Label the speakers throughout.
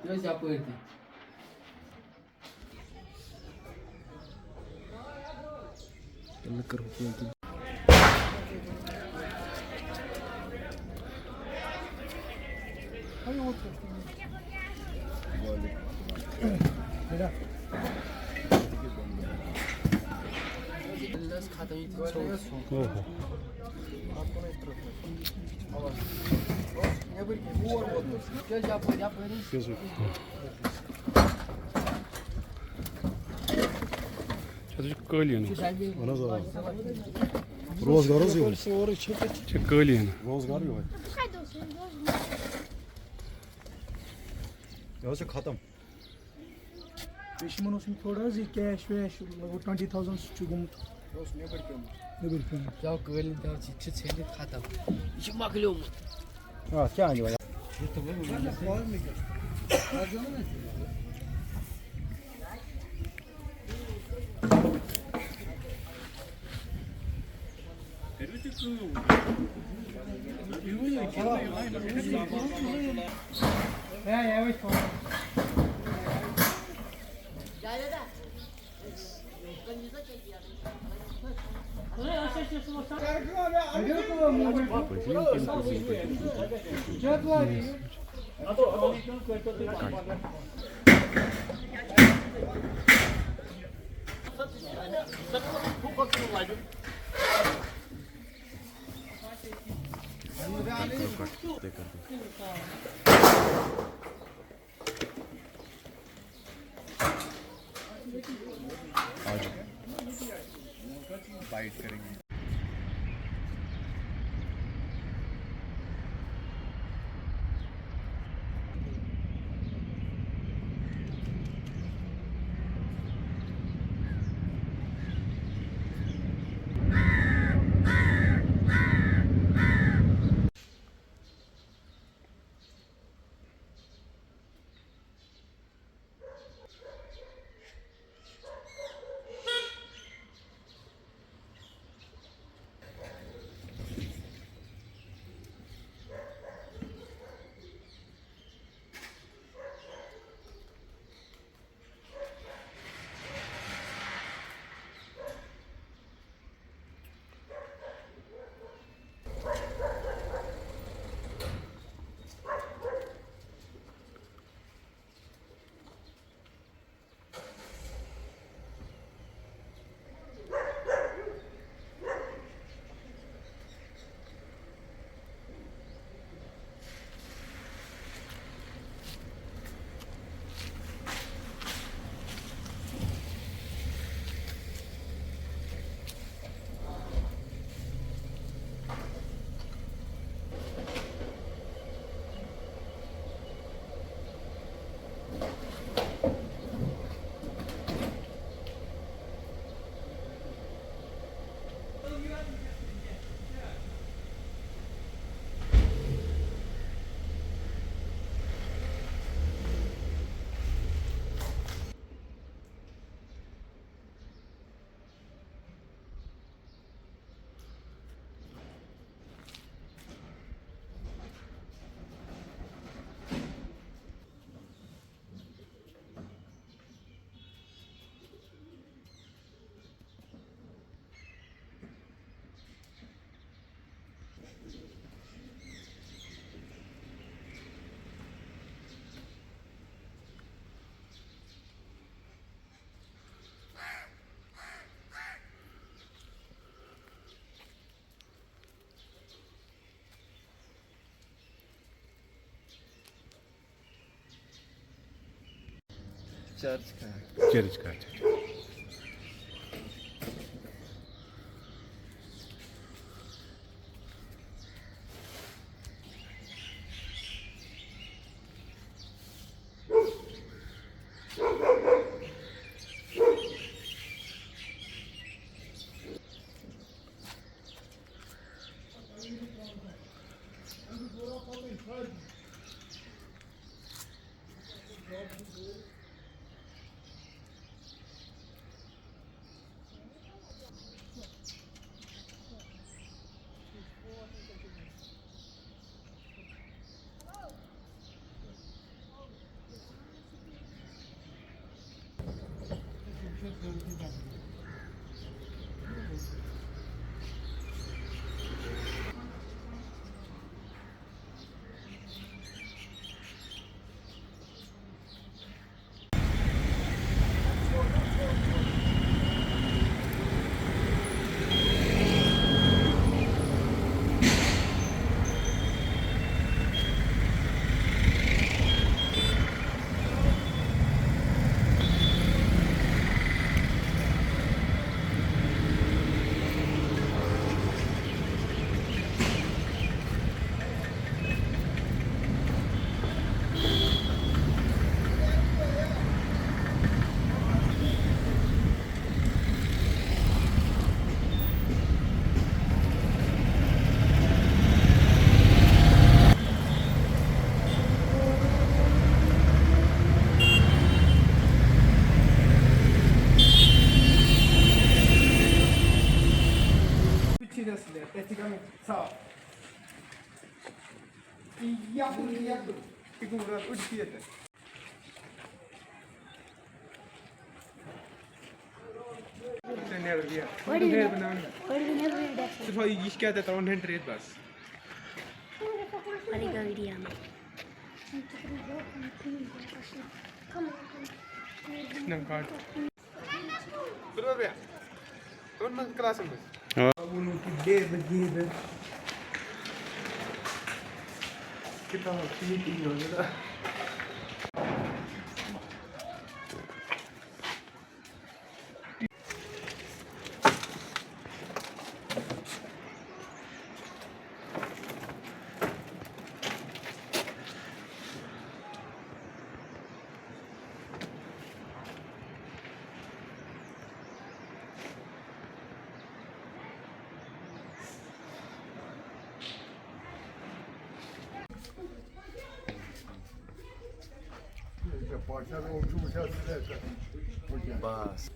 Speaker 1: Biraz yapıyordu. Lekker hoeveel.
Speaker 2: Hayır otur. Neden?
Speaker 3: Колено.
Speaker 2: Розгар розгар.
Speaker 3: Це колено.
Speaker 2: Розгар yok. Yavaşça khatam. Peşiman olsun थोड़ा सी cash वैश वो 20,000 çukum. Ne bileyim.
Speaker 1: Ya колено da çiçeğini khatam. İşi makle oldu.
Speaker 2: Ha, क्या आने वाला? Ya evet.
Speaker 3: Bite करेंगे
Speaker 1: church का
Speaker 3: church का
Speaker 4: descer, praticamente, só. E a polícia, fica o desfile. सिर्फ ये क्या देता हूँ 100 बस ना कार्ड बराबर है कौन मन क्लास में उन्होंने की डे बजी है कितना सीटी हो गया
Speaker 3: बस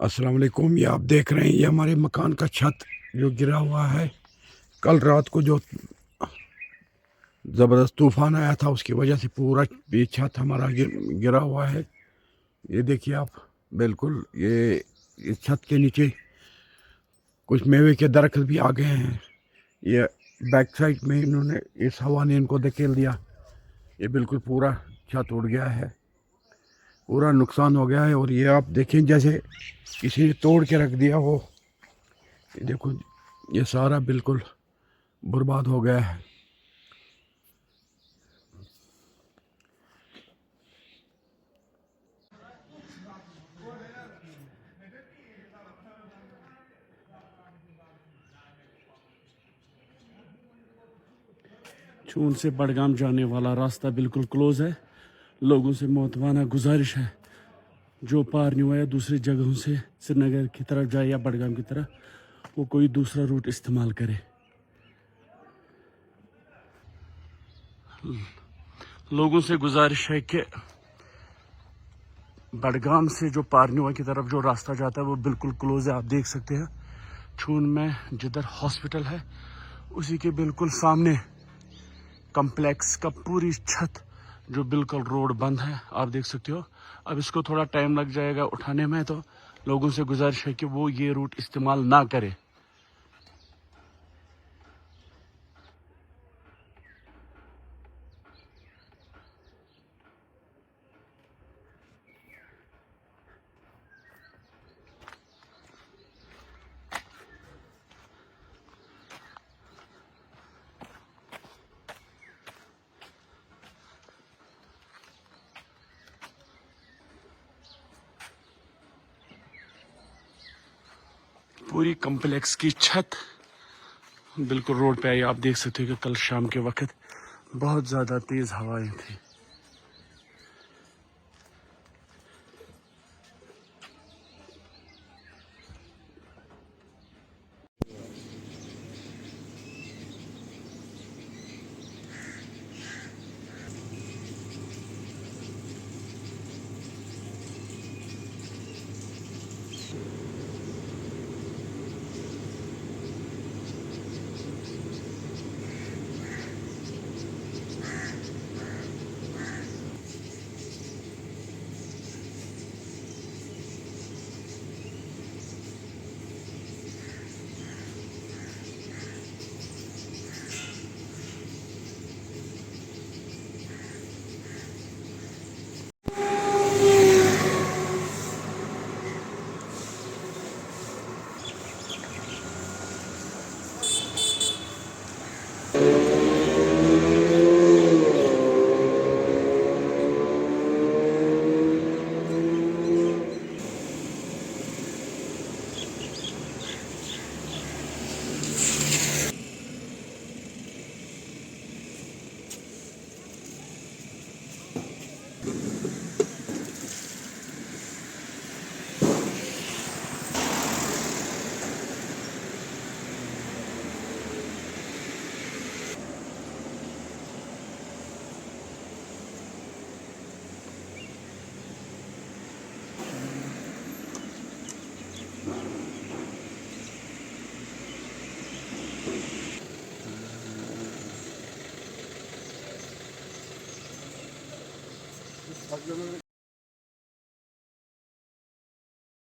Speaker 5: अस्सलाम वालेकुम। ये आप देख रहे हैं, ये हमारे मकान का छत जो गिरा हुआ है। कल रात को जो ज़बरदस्त तूफ़ान आया था उसकी वजह से पूरा ये छत हमारा गिरा हुआ है। ये देखिए आप, बिल्कुल ये इस छत के नीचे कुछ मेवे के दरख्त भी आ गए हैं। ये बैक साइड में इन्होंने, इस हवा ने इनको धकेल दिया। ये बिल्कुल पूरा छत उड़ गया है, पूरा नुकसान हो गया है। और ये आप देखें जैसे किसी ने तोड़ के रख दिया हो। ये देखो, ये सारा बिल्कुल बर्बाद हो गया है।
Speaker 6: छून से बडगाम जाने वाला रास्ता बिल्कुल क्लोज है। लोगों से मोहतवाना गुजारिश है, जो पारन्यू या दूसरी जगहों से श्रीनगर की तरफ जाए या बडगाम की तरफ, वो कोई दूसरा रूट इस्तेमाल करे। लोगों से गुजारिश है कि बडगाम से जो पारन्यू की तरफ जो रास्ता जाता है वो बिल्कुल क्लोज है। आप देख सकते हैं छून में जिधर हॉस्पिटल है उसी के बिल्कुल सामने कॉम्प्लेक्स का पूरी छत जो बिल्कुल रोड बंद है, आप देख सकते हो। अब इसको थोड़ा टाइम लग जाएगा उठाने में, तो लोगों से गुजारिश है कि वो ये रूट इस्तेमाल ना करें। पूरी कॉम्प्लेक्स की छत बिल्कुल रोड पे आई। आप देख सकते हो कि कल शाम के वक्त बहुत ज़्यादा तेज़ हवाएं थी।